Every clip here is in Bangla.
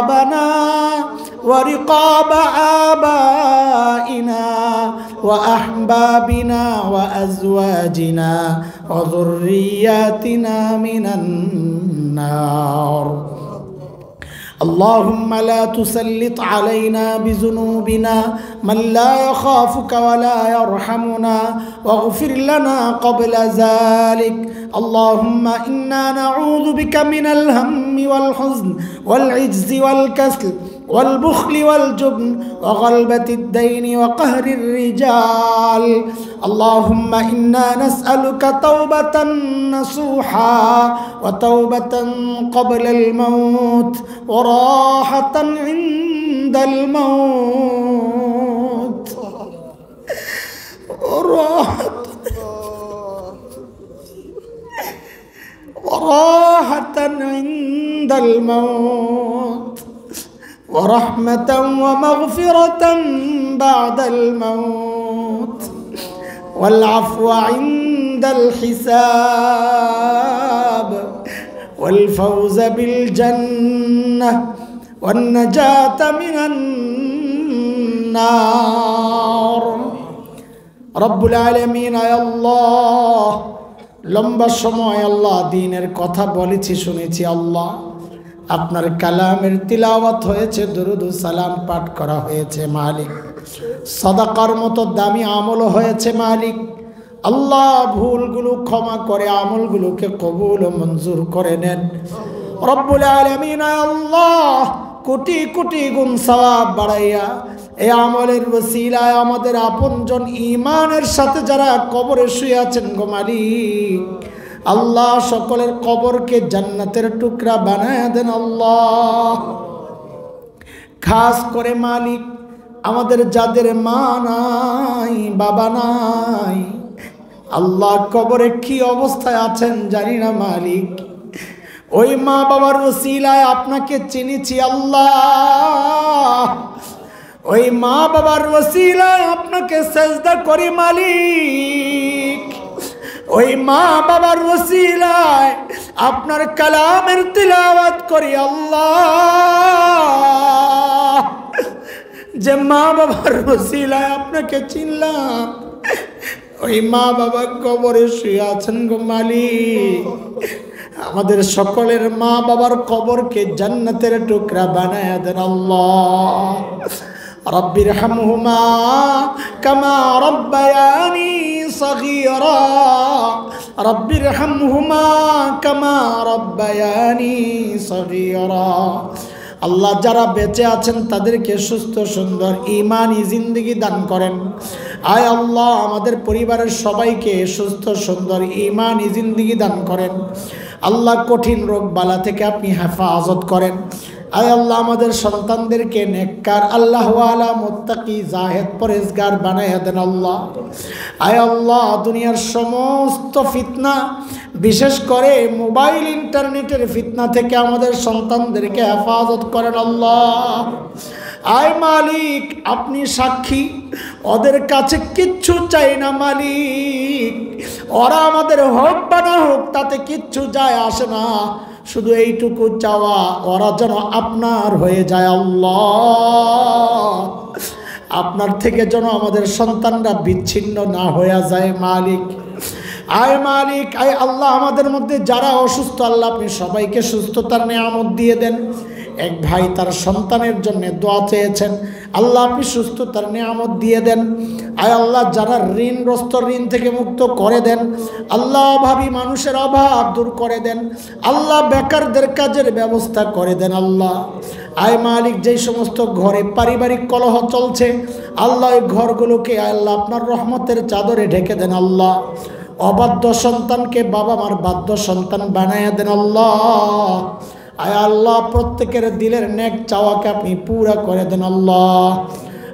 رقابنا ورقاب آبائنا وأحبابنا وأزواجنا وذرياتنا من النار اللهم لا تسلط علينا بذنوبنا من لا يخافك ولا يرحمنا واغفر لنا قبل ذلك اللهم إنا نعوذ بك من الهم والحزن والعجز والكسل والبخل والجبن وغلبة الدين وقهر الرجال اللهم إنا نسألك توبة نصوحا وتوبة قبل الموت وراحة عند الموت وراحة عند الموت ورحمة ومغفرة بعد الموت والعفو عند الحساب والفوز بالجنة والنجاة من النار رب العالمين يا الله লম্বা সময় আল্লাহ দ্বীনের কথা বলেছি শুনেছি আল্লাহ আপনার কালামের তিলাওয়াত হয়েছে দরুদ ও সালাম পাঠ করা হয়েছে মালিক সাদাকার মতো দামি আমল হয়েছে মালিক আল্লাহ ভুলগুলো ক্ষমা করে আমলগুলোকে কবুল ও মঞ্জুর করে নেন রব্বুল আলামিন আল্লাহ কোটি কোটি গুণ সওয়াব বাড়াইয়া এই আমলের ওসিলায় আমাদের আপনজন ঈমানের সাথে যারা কবরে শুয়ে আছেন গো মালিক আল্লাহ সকলের কবরকে জান্নাতের টুকরা বানায় দেন আল্লাহ খাস করে মালিক আমাদের যাদের মা নাই বাবা নাই আল্লাহ কবরে কি অবস্থায় আছেন জানি না মালিক ওই মা বাবার ওসিলায় আপনাকে চিনেছি আল্লাহ ওই মা বাবার ওসিলায় আপনাকে সেজদা করি মালিক ওই মা বাবার ওসিলায় আপনার কালামের তিলাওয়াত করি আল্লাহ যে মা বাবার ওসিলায় আপনাকে চিনলাম ওই মা বাবা কবরে শুয়ে আছেন গো মালিক আমাদের সকলের মা বাবার কবরকে জান্নাতের টুকরা বানায় দেন আল্লাহ রব্বিরহামহুমা কামা রব্বায়ানি সগীরা রব্বিরহামহুমা কামা রব্বায়ানি সগীরা আল্লাহ যারা বেঁচে আছেন তাদেরকে সুস্থ সুন্দর ঈমানি জিন্দেগি দান করেন আয় আল্লাহ আমাদের পরিবারের সবাইকে সুস্থ সুন্দর ঈমানি জিন্দেগি দান করেন আল্লাহ কঠিন রোগ বালা থেকে আপনি হেফাজত করেন আয় আল্লাহ আমাদের সন্তানদেরকে নেককার আল্লাহওয়ালা মুত্তাকি জাহেদ পরেজগার বানায় দেন আল্লাহ আয় আল্লাহ দুনিয়ার সমস্ত ফিতনা বিশেষ করে মোবাইল ইন্টারনেটের ফিতনা থেকে আমাদের সন্তানদেরকে হেফাজত করেন আল্লাহ আয় মালিক আপনি সাক্ষী ওদের কাছে কিচ্ছু চাই না মালিক ওরা আমাদের হোক বা না হোক তাতে কিচ্ছু যায় আসে না শুধু এইটুকু চাওয়া ওরা যেন আপনার হয়ে যায় আল্লাহ আপনার থেকে যেন আমাদের সন্তানরা বিচ্ছিন্ন না হয়ে যায় মালিক আয় মালিক আয় আল্লাহ আমাদের মধ্যে যারা অসুস্থ আল্লাহ আপনি সবাইকে সুস্থতার নেয়ামত দিয়ে দেন এক ভাই তার সন্তানের জন্য দোয়া চেয়েছেন আল্লাহ আপনি সুস্থতার নেয়ামত দিয়ে দেন আয় আল্লাহ যারা ঋণগ্রস্ত ঋণ থেকে মুক্ত করে দেন আল্লাহ অভাবী মানুষের অভাব দূর করে দেন আল্লাহ বেকারদের কাজের ব্যবস্থা করে দেন আল্লাহ আয় মালিক যেই সমস্ত ঘরে পারিবারিক কলহ চলছে আল্লাহ এই ঘরগুলোকে আল্লাহ আপনার রহমতের চাদরে ঢেকে দেন আল্লাহ অবাধ্য সন্তানকে বাবা মার বাধ্য সন্তান বানায়া দেন আল্লাহ আয় আল্লাহ প্রত্যেকের দিলের নেক চাওয়াকে আপনি পুরা করে দেন আল্লাহ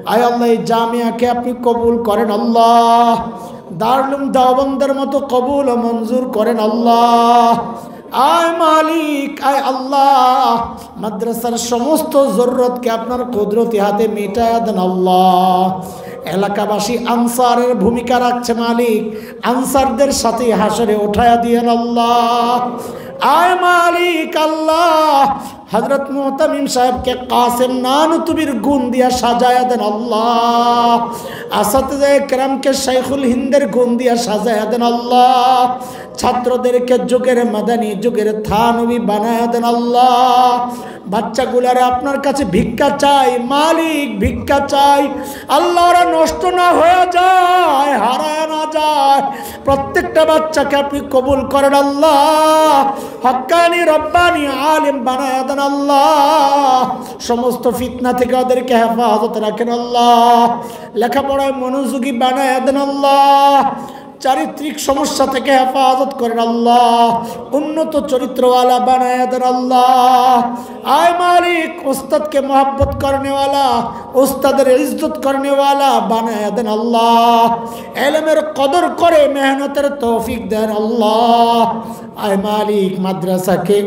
আয় আল্লাহ এই জামিয়াকে আপনি কবুল করেন আল্লাহ দারুল দেওবন্দের মতো কবুল ও মঞ্জুর করেন আল্লাহ আয় মালিক আয় আল্লাহ মাদ্রাসার সমস্ত জরুরতকে আপনার কুদরতি হাতে মিটায়া দেন আল্লাহ এলাকাবাসী আনসারের ভূমিকা রাখছে মালিক আনসারদের সাথে হাসরে উঠায়া দিয়েন আল্লাহ আয় মালিক আল্লাহ হযরত মুহতামিম সাহেবকে কাসেম নানুতুবির গুণ দিয়া সাজায়া দেন আল্লাহ। আসাতিজায়ে কেরামকে শাইখুল হিন্দের গুণ দিয়া সাজায়া দেন আল্লাহ। ছাত্রদেরকে যুগের মাদানী যুগের থানবী বানায়া দেন আল্লাহ। বাচ্চাগুলারে আপনার কাছে ভিক্ষা চাই মালিক, ভিক্ষা চাই আল্লাহ, ওরা নষ্ট না হয়ে যায়, হারায় না যায়। প্রত্যেকটা বাচ্চাকে আপনি কবুল করেন আল্লাহ, হক্কানি রব্বানি আলিম বানায়া দেন আল্লাহ। সমস্ত ফিতনা থেকে ওদেরকে হেফাজত রাখেন আল্লাহ। লেখাপড়ায় মনোযোগী বানায়া দেন আল্লাহ। চারিত্রিক সমস্যা থেকে হেফাজত করেন আল্লাহ। উন্নত চরিত্রওয়ালা বানায়া দেন আল্লাহ। আয় মালিক, উস্তাদকে মোহাব্বত করনেওয়ালা, উস্তাদের ইজ্জত করনেওয়ালা বানায়া দেন আল্লাহ। ইলমের কদর করে মেহনতের তৌফিক দেন আল্লাহ। আয় মালিক, মাদ্রাসাকে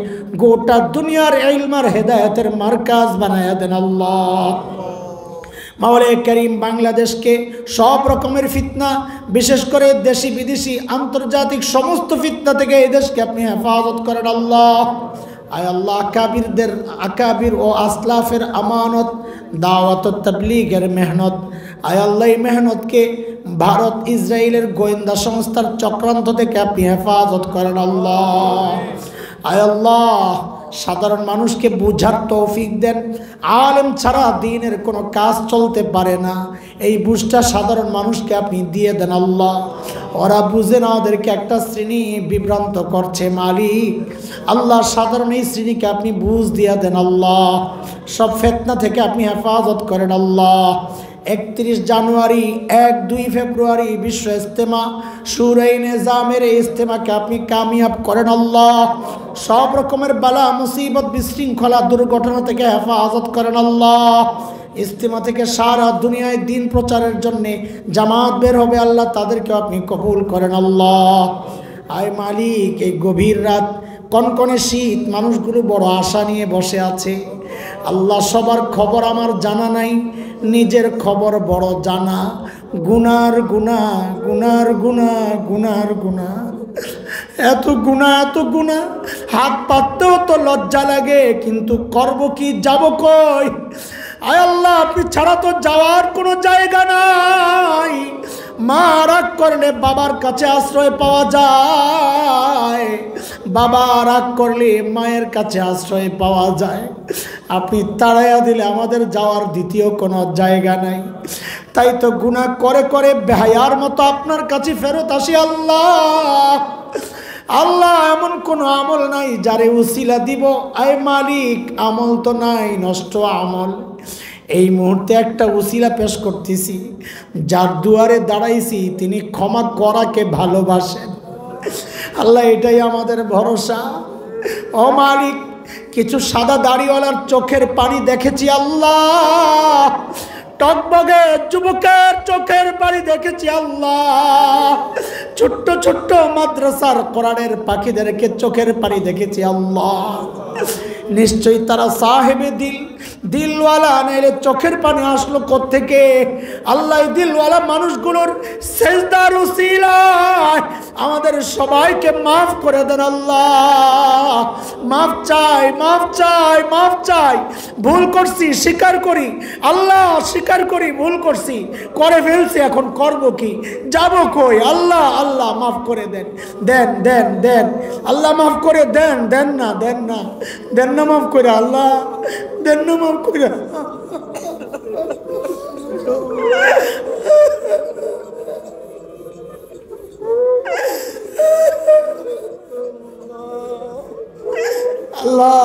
গোটা দুনিয়ার ইলমের হেদায়েতের মার্কাজ বানায়া দেন আল্লাহ। মাওলায়ে করিম, বাংলাদেশকে সব রকমের ফিতনা, বিশেষ করে দেশি বিদেশি আন্তর্জাতিক সমস্ত ফিতনা থেকে এই দেশকে আপনি হেফাজত করেন আল্লাহ। আয় আল্লাহ, আকাবির ও আসলাফের আমানত, দাওয়াত ও তাবলীগের মেহনত, আয় আল্লাহ এই মেহনতকে ভারত ইসরায়েলের গোয়েন্দা সংস্থার চক্রান্ত থেকে আপনি হেফাজত করেন আল্লাহ। আয় আল্লাহ, সাধারণ মানুষকে বুঝার তৌফিক দেন। আলেম ছাড়া দ্বীনের কোনো কাজ চলতে পারে না, এই বুঝটা সাধারণ মানুষকে আপনি দিয়ে দেন আল্লাহ। ওরা বুঝে না, ওদেরকে একটা শ্রেণী বিভ্রান্ত করছে মালিক। আল্লাহ, সাধারণ এই শ্রেণীকে আপনি বুঝ দিয়ে দেন আল্লাহ। সব ফিতনা থেকে আপনি হেফাজত করেন আল্লাহ। 31 জানুয়ারি, 1-2 ফেব্রুয়ারি বিশ্ব ইজতেমা, শুরায়ে নিজামের এই ইজতেমাকে আপনি কামিয়াব করেন আল্লাহ। সব রকমের বালা মুসিবত, বিশৃঙ্খলা, দুর্ঘটনা থেকে হেফাজত করেন আল্লাহ। ইজতেমা থেকে সারা দুনিয়ায় দিন প্রচারের জন্য জামাত বের হবে আল্লাহ, তাদেরকে আপনি কবুল করেন আল্লাহ। আয় মালিক, এই গভীর রাত, কনকনে শীত, মানুষগুলো বড় আশা নিয়ে বসে আছে আল্লাহ। সবার খবর আমার জানা নাই, নিজের খবর বড় জানা। গুনার গুনা, গুনার গুনা, গুনার গুনা, এত গুনা, এত গুনা, হাত পাততেও তো লজ্জা লাগে, কিন্তু করব কি, যাব কই? আয় আল্লাহ, আপনি ছাড়া তো যাওয়ার কোনো জায়গা নাই। মা রাগ করলে বাবার কাছে আশ্রয় পাওয়া যায়, বাবা রাগ করলে মায়ের কাছে আশ্রয় পাওয়া যায়। আপনি তাড়াইয়া দিলে আমাদের যাওয়ার দ্বিতীয় কোনো জায়গা নাই। তাই তো গুনাহ করে করে বেহায়ার মতো আপনার কাছে ফেরত আসি আল্লাহ। আল্লাহ, এমন কোনো আমল নাই যারে উসিলা দিব। আয় মালিক, আমল তো নাই, নষ্ট আমল। এই মুহূর্তে একটা উসিলা পেশ করতেছি, যার দুয়ারে দাঁড়াইছি তিনি ক্ষমা করাকে ভালোবাসেন আল্লাহ, এটাই আমাদের ভরসা। ও মালিক, কিছু সাদা দাড়িওয়ালার চোখের পানি দেখেছি আল্লাহ, টকবগে যুবকের চোখের পানি দেখেছি আল্লাহ, ছোট্ট ছোট্ট মাদ্রাসার কোরআনের পাখিদেরকে চোখের পানি দেখেছি আল্লাহ। নিশ্চয়ই তারা সাহেবে দিলওয়ালা, নাইলে চোখের পানি আসলো কোত্থেকে? আল্লাহ, দিলওয়ালা মানুষগুলোর সেজদার উসিলায় আমাদের সবাইকে মাফ করে দেন আল্লাহ। মাফ চাই, মাফ চাই, মাফ চাই। ভুল করছি, স্বীকার করি আল্লাহ, স্বীকার করি ভুল করছি, করে ফেলছি, এখন করব কি, যাব কই? আল্লাহ, আল্লাহ মাফ করে দেন, দেন দেন দেন আল্লাহ, মাফ করে দেন, দেন না, দেন না, দেন না, মাফ করে আল্লাহ, দেন না, মাফ করে। আল্লাহ,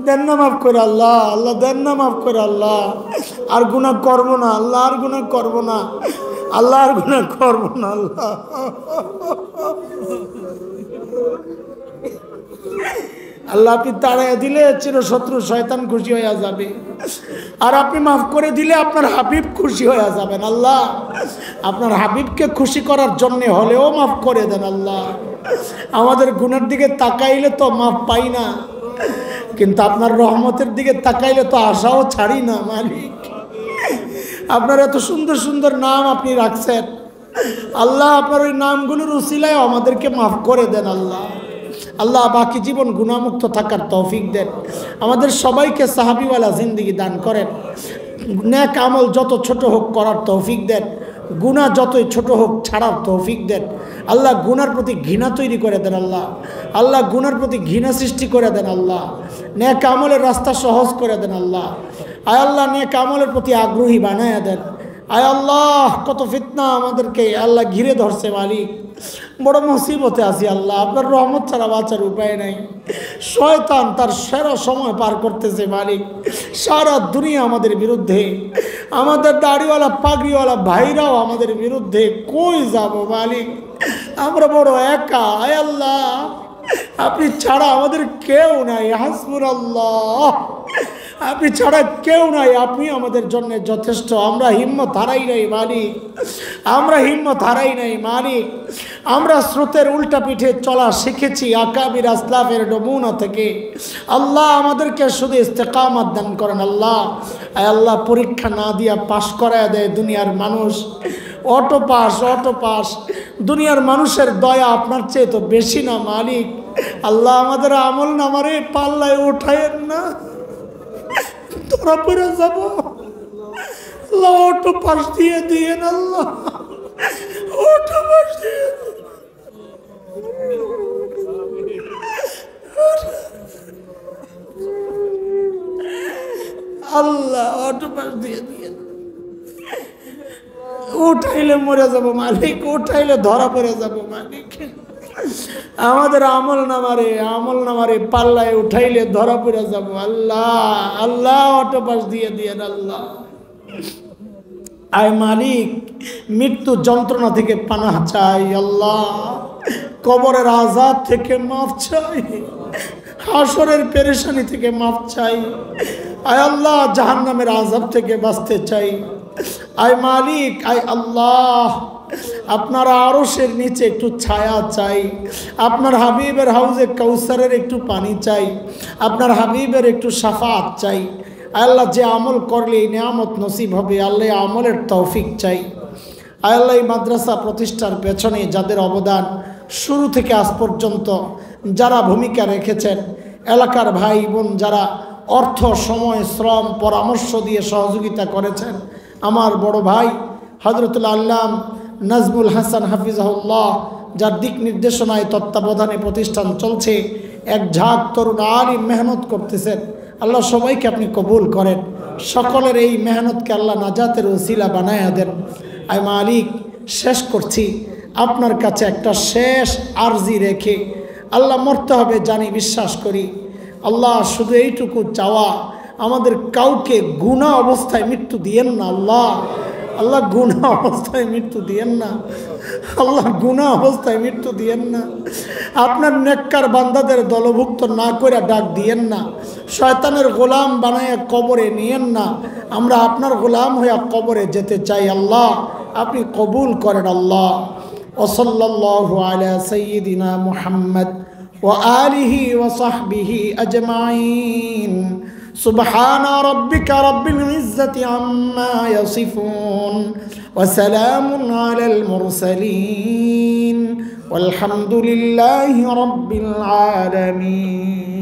দেন না, মাফ করে আল্লাহ, আল্লাহ দেন না, মাফ করে আল্লাহ। আর গুনাহ করব না আল্লাহ, আর গুনাহ করব না আল্লাহ, আর গুনাহ করব না আল্লাহ। আল্লাহ, আপনি তাড়াইয়া দিলে চিরশত্রু শয়তান খুশি হয়ে যাবে, আর আপনি মাফ করে দিলে আপনার হাবিব খুশি হয়ে যাবেন আল্লাহ। আপনার হাবিবকে খুশি করার জন্য হলেও মাফ করে দেন আল্লাহ। আমাদের গুনার দিকে তাকাইলে তো মাফ পাই না, কিন্তু আপনার রহমতের দিকে তাকাইলে তো আশাও ছাড়ি না মালিক। আপনার এত সুন্দর সুন্দর নাম আপনি রাখছেন আল্লাহ, আপনার ওই নামগুলোর উসিলায় আমাদেরকে মাফ করে দেন আল্লাহ। আল্লাহ বাকি জীবন গুনাহমুক্ত থাকার তৌফিক দেন। আমাদের সবাইকে সাহাবিওয়ালা জিন্দেগি দান করেন। নেক আমল যত ছোট হোক করার তৌফিক দেন, গুনাহ যতই ছোট হোক ছাড়ার তৌফিক দেন। আল্লাহ গুনার প্রতি ঘৃণা তৈরি করে দেন। আল্লাহ আল্লাহ গুনার প্রতি ঘৃণা সৃষ্টি করে দেন। আল্লাহ নেক আমলের রাস্তা সহজ করে দেন। আল্লাহ আয় আল্লাহ নেক আমলের প্রতি আগ্রহী বানায়া দেন। আয় আল্লাহ কত ফিতনা আমাদেরকে আল্লাহ ঘিরে ধরছে মালিক, বড় মুসিবতে আছি আল্লাহ, আপনার রহমত ছাড়া বাঁচার উপায় নাই। শয়তান তার সেরা সময় পার করতেছে মালিক, সারা দুনিয়া আমাদের বিরুদ্ধে, আমাদের দাড়িওয়ালা পাগড়িওয়ালা ভাইরাও আমাদের বিরুদ্ধে। কই যাব মালিক, আমরা বড় একা। আয় আল্লাহ আপনি ছাড়া আমাদের কেউ নাই, হাসবুনাল্লাহ, আপনি ছাড়া কেউ নাই, আপনি আমাদের জন্য যথেষ্ট। আমরা হিম্মত হারাই নাই মালিক, আমরা হিম্মত হারাই নাই মালিক। আমরা স্রোতের উল্টা পিঠে চলা শিখেছি আকাবির আসলাফের নমুনা থেকে। আল্লাহ আমাদেরকে শুধু ইস্তেকামত দান করেন। আল্লাহ আল্লাহ পরীক্ষা না দিয়া পাশ করায় দেয় দুনিয়ার মানুষ, অটো পাস। দুনিয়ার মানুষের দয়া আপনার চেয়ে তো বেশি না মালিক। আল্লাহ আমাদের আমল নামারে পাল্লায় উঠায়েন না, ধরা পড়ে যাব। আল্লাহ অটো পাস দিয়ে দিয়েন, আল্লাহ অটো পাস দিয়ে আল্লাহ অটো পাস দিয়ে দিয়েন। উঠাইলে মরে যাব মালিক, উঠাইলে ধরা পড়ে যাব মালিক। আমাদের আমল নামারে পাল্লায় উঠাইলে ধরা পড়ে যাব। আল্লাহ আল্লাহ অটো পাস দিয়ে দিয়েন। আল্লাহ আয় মালিক মৃত্যু যন্ত্রণা থেকে পানাহ চাই। আল্লাহ কবরের আযাব থেকে মাফ চাই, হাসরের পেরেশানি থেকে মাফ চাই। আয় আল্লাহ জাহান্নামের আযাব থেকে বাঁচতে চাই। আয় মালিক আয় আল্লাহ আপনার আরশের নিচে একটু ছায়া চাই, আপনার হাবিবের হাউজে কাউসারের একটু পানি চাই, আপনার হাবিবের একটু শাফাআত চাই। আল্লাহ যে আমল করলে এই নিয়ামত নসিব হবে, আল্লাহ আমলের তৌফিক চাই। আল্লাহ এই মাদ্রাসা প্রতিষ্ঠার পেছনে যাদের অবদান শুরু থেকে আজ পর্যন্ত, যারা ভূমিকা রেখেছেন, এলাকার ভাই বোন যারা অর্থ সময় শ্রম পরামর্শ দিয়ে সহযোগিতা করেছেন, আমার বড় ভাই হযরতুল আল্লাম নাজমুল হাসান হাফিজাহুল্লাহ, যার দিক নির্দেশনায় তত্ত্বাবধানে প্রতিষ্ঠান চলছে, এক ঝাঁক তরুণ আলিম মেহনত করতেছেন। আল্লাহ সবাইকে আপনি কবুল করেন, সকলের এই মেহনতকে আল্লাহ নাজাতের ওসিলা বানায়া দেন। আয় মালিক শেষ করছি আপনার কাছে একটা শেষ আরজি রেখে, আল্লাহ মরতে হবে জানি বিশ্বাস করি। আল্লাহ শুধু এইটুকু চাওয়া, আমাদের কাউকে গুনাহ অবস্থায় মৃত্যু দিয়েন না। আল্লাহ আল্লাহ গুনাহ অবস্থায় মৃত্যু দিয়েন না, আল্লাহ গুনাহ অবস্থায় মৃত্যু দিয়েন না। আপনার নেককার বান্দাদের দলভুক্ত না করে ডাক দিয়েন না, শয়তানের গোলাম বানায়া কবরে নিয়েন না। আমরা আপনার গোলাম হয়ে কবরে যেতে চাই। আল্লাহ আপনি কবুল করেন। আল্লাহ ওয়াসাল্লাল্লাহু আলা সাইয়্যিদিনা মুহাম্মদ ওয়া আলিহি ওয়া সাহবিহি আজমাইন। سبحان ربك رب العزة عما يصفون وسلام على المرسلين والحمد لله رب العالمين.